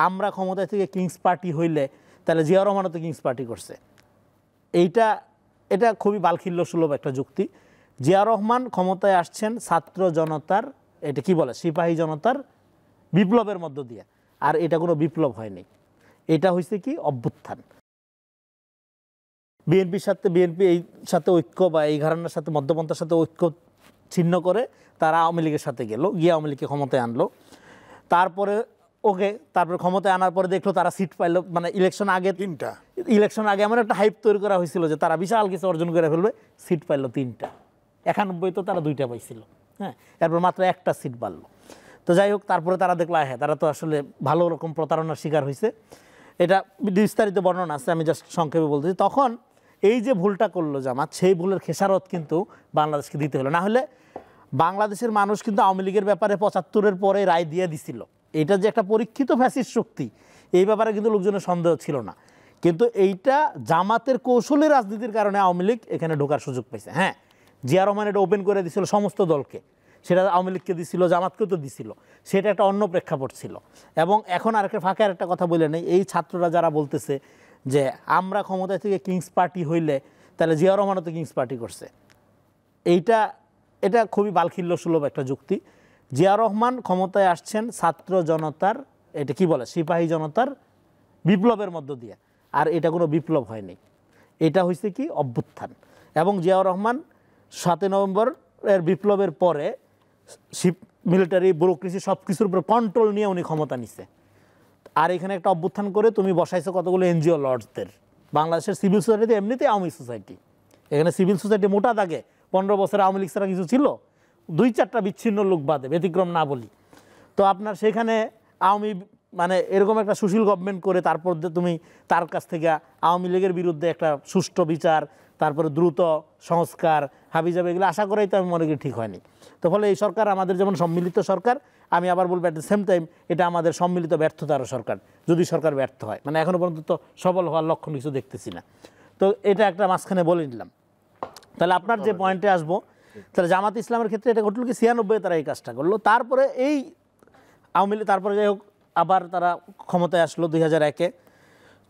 আমরা ক্ষমতায় থেকে কিংস পার্টি হইলে তাহলে জিয়া রহমানও তো কিংস পার্টি করছে। এটা খুবই বালখিল্য সুলভ একটা যুক্তি। জিয়া রহমান ক্ষমতায় আসছেন ছাত্র জনতার, এটা কি বলে, সিপাহী জনতার বিপ্লবের মধ্য দিয়ে, আর এটা কোনো বিপ্লব হয়নি, এটা হয়েছে কি অভ্যুত্থান। বিএনপির সাথে ঐক্য বা এই ঘরানার সাথে মধ্যপন্থার সাথে ঐক্য ছিন্ন করে তারা আওয়ামী লীগের সাথে গেল, গিয়ে আওয়ামী লীগকে ক্ষমতায় আনলো। তারপরে তারপরে ক্ষমতায় আনার পরে দেখলো তারা সিট পাইলো, মানে ইলেকশন আগে এমন একটা হাইপ তৈরি করা হয়েছিল যে তারা বিশাল কিছু অর্জন করে ফেলবে, সিট পাইলো 3টা, 91 তো তারা 2টা পাইছিল, হ্যাঁ, এরপর মাত্র একটা সিট বাড়লো। তো যাই হোক, তারপরে তারা দেখলো হ্যাঁ তারা তো আসলে ভালো রকম প্রতারণার শিকার হয়েছে। এটা বিস্তারিত বর্ণনা আছে, আমি জাস্ট সংক্ষেপে বলতেছি। তখন এই যে ভুলটা করলো জামাত, সেই ভুলের খেসারত কিন্তু বাংলাদেশকে দিতে হলো। না হলে বাংলাদেশের মানুষ কিন্তু আওয়ামী লীগের ব্যাপারে 75-এর পরে রায় দিয়ে দিছিল। এটা যে একটা পরীক্ষিত ফ্যাসিস্ট শক্তি, এই ব্যাপারে কিন্তু লোকজনের সন্দেহ ছিল না। কিন্তু এইটা জামাতের কৌশলী রাজনীতির কারণে আওয়ামী লীগ এখানে ঢোকার সুযোগ পাইছে। হ্যাঁ, জিয়া রহমান এটা ওপেন করে দিছিল সমস্ত দলকে, সেটা আওয়ামী লীগকে দিছিল, জামাতকেও তো দিছিল, সেটা একটা অন্য প্রেক্ষাপট ছিল। এবং এখন আরেকটা ফাঁকে আরেকটা কথা বলে নেই, এই ছাত্ররা যারা বলতেছে যে আমরা ক্ষমতায় থেকে কিংস পার্টি হইলে তাহলে জিয়া রহমানও তো কিংস পার্টি করছে, এটা খুবই বালখিল্য সুলভ একটা যুক্তি। জিয়া রহমান ক্ষমতায় আসছেন ছাত্র জনতার, এটা কি বলে, সিপাহী জনতার বিপ্লবের মধ্য দিয়ে, আর এটা কোনো বিপ্লব হয়নি, এটা হয়েছে কি অভ্যুত্থান। এবং জিয়াউর রহমান 7 নভেম্বরের বিপ্লবের পরে মিলিটারি ব্যুরোক্রেসি সব কিছুর উপর কন্ট্রোল নিয়ে উনি ক্ষমতা নিছে। আর এখানে একটা অভ্যুত্থান করে তুমি বসাইছো কতগুলো এনজিও লর্ডসদের। বাংলাদেশের সিভিল সোসাইটি এমনিতেই আওয়ামী সোসাইটি, এখানে সিভিল সোসাইটি মোটা দাগে 15 বছরে আওয়ামী লীগ ছাড়া কিছু ছিল, 2-4টা বিচ্ছিন্ন লোক বাদে, ব্যতিক্রম না বলি। তো আপনার সেখানে আওয়ামী মানে এরকম একটা সুশীল গভর্নমেন্ট করে তারপর তুমি তার কাছ থেকে আওয়ামী লীগের বিরুদ্ধে একটা সুষ্ঠু বিচার, তারপরে দ্রুত সংস্কার, হাবিজাবি, এগুলো আশা করাই তো আমি মনে করি ঠিক হয়নি। তো ফলে এই সরকার আমাদের যেমন সম্মিলিত সরকার, আমি আবার বলবো অ্যাট দ্য সেম টাইম এটা আমাদের সম্মিলিত ব্যর্থতারও সরকার, যদি সরকার ব্যর্থ হয়। মানে এখনও পর্যন্ত তো সফল হওয়ার লক্ষণ কিছু দেখতেছি না। তো এটা একটা মাঝখানে বলে নিলাম। তাহলে আপনার যে পয়েন্টে আসবো, তাহলে জামাত ইসলামের ক্ষেত্রে এটা ঘটল কি 96-এ তারা এই কাজটা করলো। তারপরে এই আওয়ামী লীগ, তারপরে যাই হোক আবার তারা ক্ষমতায় আসলো 2001-এ,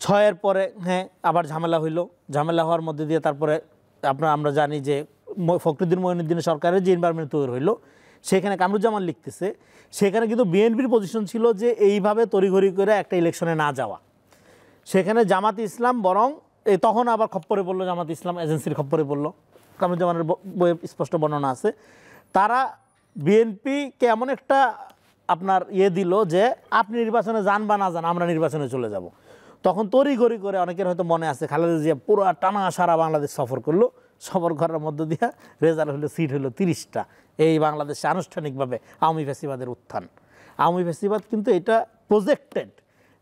6-এর পরে হ্যাঁ আবার ঝামেলা হইলো। ঝামেলা হওয়ার মধ্যে দিয়ে তারপরে আমরা জানি যে ফখরুদ্দিন মঈনুদ্দিনের সরকারের যে এনভায়রনমেন্ট তৈরি হইলো, সেখানে কামরুজ্জামান লিখতেছে সেখানে কিন্তু বিএনপির পজিশন ছিল যে এইভাবে তড়িঘড়ি করে একটা ইলেকশনে না যাওয়া। সেখানে জামাত ইসলাম বরং তখন আবার খপ্পরে পড়লো, জামাত ইসলাম এজেন্সির খপ্পরে পড়লো, কামরুজ্জামানের বইয়ে স্পষ্ট বর্ণনা আছে। তারা বিএনপিকে এমন একটা আপনার দিল যে আপনি নির্বাচনে যান বা না যান, আমরা নির্বাচনে চলে যাব। তখন তড়িঘড়ি করে, অনেকের হয়তো মনে আছে, খালেদা জিয়া পুরো টানা সারা বাংলাদেশ সফর করলো, সফর করার মধ্য দিয়ে রেজাল্ট হলো, সিট হলো 30টা। এই বাংলাদেশে আনুষ্ঠানিকভাবে আওয়ামী ফ্যাসিবাদের উত্থান। আওয়ামী ফ্যাসিবাদ কিন্তু এটা প্রজেক্টেড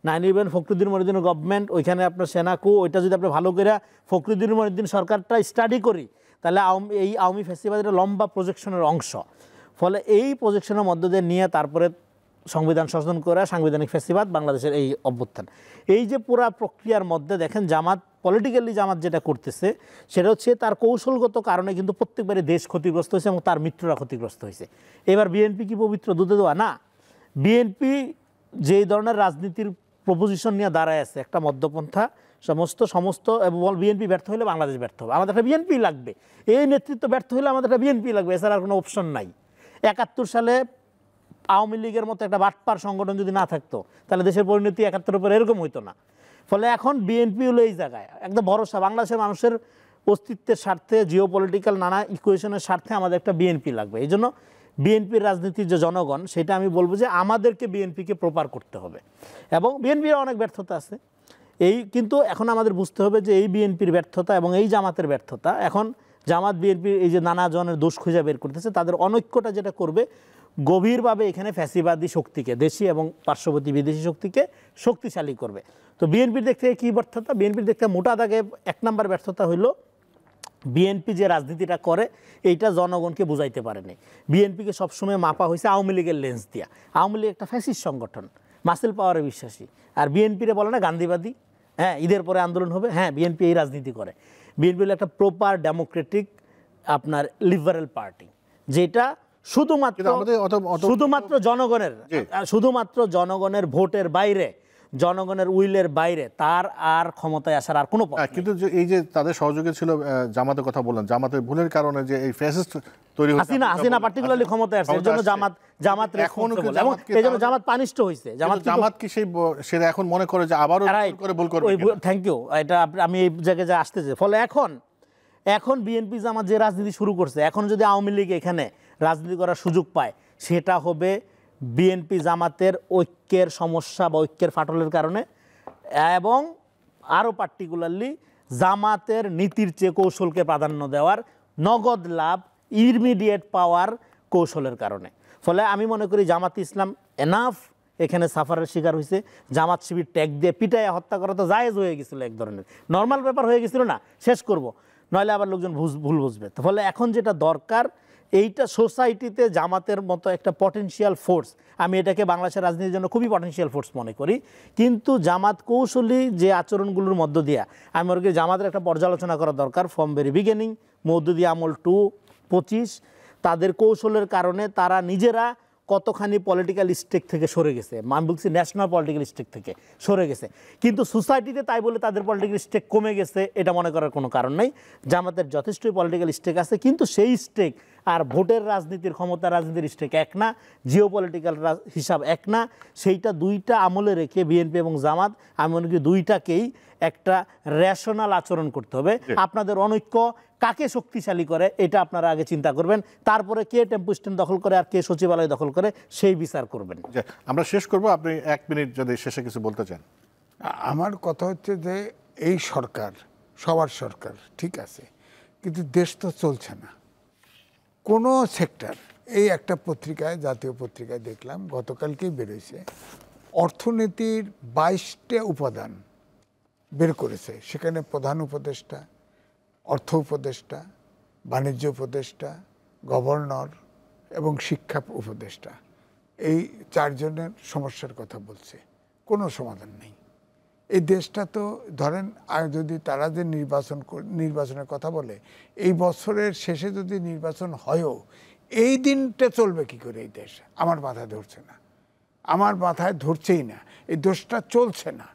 9/11 ফখরুদ্দিন মঈনুদ্দিনের গভর্নমেন্ট, ওইখানে আপনার সেনাকু, ওইটা যদি আপনি ভালো করে ফখরুদ্দিন মঈনুদ্দিন সরকারটা স্টাডি করি, তাহলে এই আওয়ামী ফ্যাসিবাদের লম্বা প্রজেকশনের অংশ। ফলে এই প্রজেকশনের মধ্য দিয়ে নিয়ে তারপরে সংবিধান সংশোধন করে সাংবিধানিক ফ্যাসিবাদ, বাংলাদেশের এই অভ্যুত্থান। এই যে পুরা প্রক্রিয়ার মধ্যে দেখেন জামাত, পলিটিক্যালি জামাত যেটা করতেছে সেটা হচ্ছে তার কৌশলগত কারণে কিন্তু প্রত্যেকবারই দেশ ক্ষতিগ্রস্ত হয়েছে এবং তার মিত্ররা ক্ষতিগ্রস্ত হয়েছে। এবার বিএনপি কি পবিত্র দুধে দেওয়া? না। বিএনপি যেই ধরনের রাজনীতির প্রপোজিশন নিয়ে দাঁড়ায় আছে, একটা মধ্যপন্থা, সমস্ত এবং বিএনপি ব্যর্থ হলে বাংলাদেশ ব্যর্থ হবে, আমাদের একটা বিএনপি লাগবে, এই নেতৃত্ব ব্যর্থ হলে আমাদের একটা বিএনপি লাগবে, এছাড়া আর কোনো অপশন নাই। 71 সালে আওয়ামী লীগের মতো একটা বাটপার সংগঠন যদি না থাকতো, তাহলে দেশের পরিণতি 71-এর উপর এরকম হইতো না। ফলে এখন বিএনপি হলো এই জায়গায় একদম ভরসা, বাংলাদেশের মানুষের অস্তিত্বের স্বার্থে, জিওপলিটিক্যাল নানা ইকুয়েশনের স্বার্থে আমাদের একটা বিএনপি লাগবে। এই জন্য বিএনপির রাজনীতির যে জনগণ, সেটা আমি বলবো যে আমাদেরকে বিএনপিকে প্রপার করতে হবে। এবং বিএনপির অনেক ব্যর্থতা আছে, কিন্তু এখন আমাদের বুঝতে হবে যে এই বিএনপির ব্যর্থতা এবং এই জামাতের ব্যর্থতা, এখন জামাত বিএনপির এই যে নানা জনের দোষ খুঁজে বের করতেছে, তাদের অনৈক্যটা যেটা করবে গভীরভাবে এখানে ফ্যাসিবাদী শক্তিকে, দেশি এবং পার্শ্ববর্তী বিদেশি শক্তিকে শক্তিশালী করবে। তো বিএনপির দিক থেকে কী ব্যর্থতা? বিএনপির দিক থেকে মোটা দাগে 1 নম্বর ব্যর্থতা হইল বিএনপি যে রাজনীতিটা করে এইটা জনগণকে বুঝাইতে পারেনি। বিএনপিকে সবসময় মাপা হয়েছে আওয়ামী লীগের লেন্স দিয়া। আওয়ামী লীগ একটা ফ্যাসিস্ট সংগঠন, মাসেল পাওয়ারে বিশ্বাসী। আর বিএনপিরে বলে না গান্ধীবাদী, হ্যাঁ ঈদের পরে আন্দোলন হবে, হ্যাঁ বিএনপি এই রাজনীতি করে। বিএনপি হলো একটা প্রপার ডেমোক্রেটিক আপনার লিবারেল পার্টি, যেটা শুধুমাত্র জনগণের ভোটের বাইরে জনগণের উইলের বাইরে তার আর ক্ষমতায় আসার আর কোনো পথ নেই। কিন্তু এই যে তাদের সহযোগী ছিল জামাতের কথা বললেন, জামাতের ভুলের কারণে যে এই ফ্যাসিস্ট তৈরি হচ্ছে, হাসিনা পার্টিকুলারলি ক্ষমতায় আসছে, এর জন্য জামাত রেসপন্সিবল, এবং এই জন্য জামাত পানিশড হয়েছে। জামাত কি সেটা এখন মনে করে যে আবারও করে ভুল করবে? থ্যাংক ইউ, এটা আমি এই জায়গায় যা আসতেছে। ফলে এখন বিএনপি জামাত যে রাজনীতি শুরু করছে, এখন যদি আওয়ামী লীগ এখানে রাজনীতি করার সুযোগ পায়, সেটা হবে বিএনপি জামাতের ঐক্যের সমস্যা বা ঐক্যের ফাটলের কারণে, এবং আরও পার্টিকুলারলি জামাতের নীতির চেয়ে কৌশলকে প্রাধান্য দেওয়ার, নগদ লাভ, ইমিডিয়েট পাওয়ার কৌশলের কারণে। ফলে আমি মনে করি জামাত ইসলাম এনাফ এখানে সাফারের শিকার হয়েছে। জামাত শিবির ট্যাগ দিয়ে পিটাইয়া হত্যা করা তো জায়েজ হয়ে গেছিল, এক ধরনের নর্মাল ব্যাপার হয়ে গেছিল না, শেষ করব, নইলে আবার লোকজন ভুল বুঝবে। ফলে এখন যেটা দরকার, এইটা সোসাইটিতে জামাতের মতো একটা পটেনশিয়াল ফোর্স, আমি এটাকে বাংলাদেশের রাজনীতির জন্য খুবই পটেনশিয়াল ফোর্স মনে করি, কিন্তু জামাত কৌশলী যে আচরণগুলোর মধ্য দিয়ে আমি মনে করি জামাতের একটা পর্যালোচনা করা দরকার। ফ্রম ভেরি বিগিনিং, মওদুদি আমল টু 25, তাদের কৌশলের কারণে তারা নিজেরা কতখানি পলিটিক্যাল স্টেক থেকে সরে গেছে, আমি বলছি ন্যাশনাল পলিটিক্যাল স্টেক থেকে সরে গেছে, কিন্তু সোসাইটিতে তাই বলে তাদের পলিটিক্যাল স্টেক কমে গেছে এটা মনে করার কোনো কারণ নেই। জামাতের যথেষ্টই পলিটিক্যাল স্টেক আছে, কিন্তু সেই স্টেক আর ভোটের রাজনীতির, ক্ষমতার রাজনীতির স্টেক এক না, জিও পলিটিক্যাল হিসাব এক না। সেইটা দুইটা আমলে রেখে বিএনপি এবং জামাত, আমি মনে করি দুইটাকেই একটা রেশনাল আচরণ করতে হবে। আপনাদের অনৈক্য কাকে শক্তিশালী করে এটা আপনারা আগে চিন্তা করবেন, তারপরে কে টেম্পু স্ট্যান্ড দখল করে আর কে সচিবালয় দখল করে সেই বিচার করবেন। আমরা শেষ করব, আপনি 1 মিনিট যদি শেষে কিছু বলতে চান। আমার কথা হচ্ছে যে এই সরকার সবার সরকার ঠিক আছে, কিন্তু দেশ তো চলছে না কোনো সেক্টর। এই একটা পত্রিকায়, জাতীয় পত্রিকায় দেখলাম, গতকালকেই বেরোইছে, অর্থনীতির 22টা উপাদান বের করেছে। সেখানে প্রধান উপদেষ্টা, অর্থ উপদেষ্টা, বাণিজ্য উপদেষ্টা, গভর্নর এবং শিক্ষা উপদেষ্টা, এই 4 জনের সমস্যার কথা বলছে। কোনো সমাধান নেই। এই দেশটা তো ধরেন, আর যদি তারা যে নির্বাচনের কথা বলে, এই বছরের শেষে যদি নির্বাচন হয়ও, এই দিনটা চলবে কি করে এই দেশ? আমার মাথায় ধরছে না, আমার মাথায় ধরছেই না, এই দেশটা চলছে না।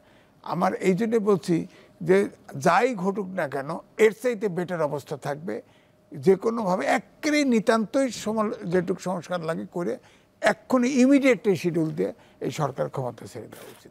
আমার এই জন্য বলছি যে যাই ঘটুক না কেন, এর চাইতে বেটার অবস্থা থাকবে, যে কোনোভাবে একেবারে নিতান্তই যেটুকু সংস্কার লাগে করে এক্ষুনি ইমিডিয়েটলি শিডিউল দিয়ে এই সরকার ক্ষমতা ছেড়ে দেওয়া উচিত।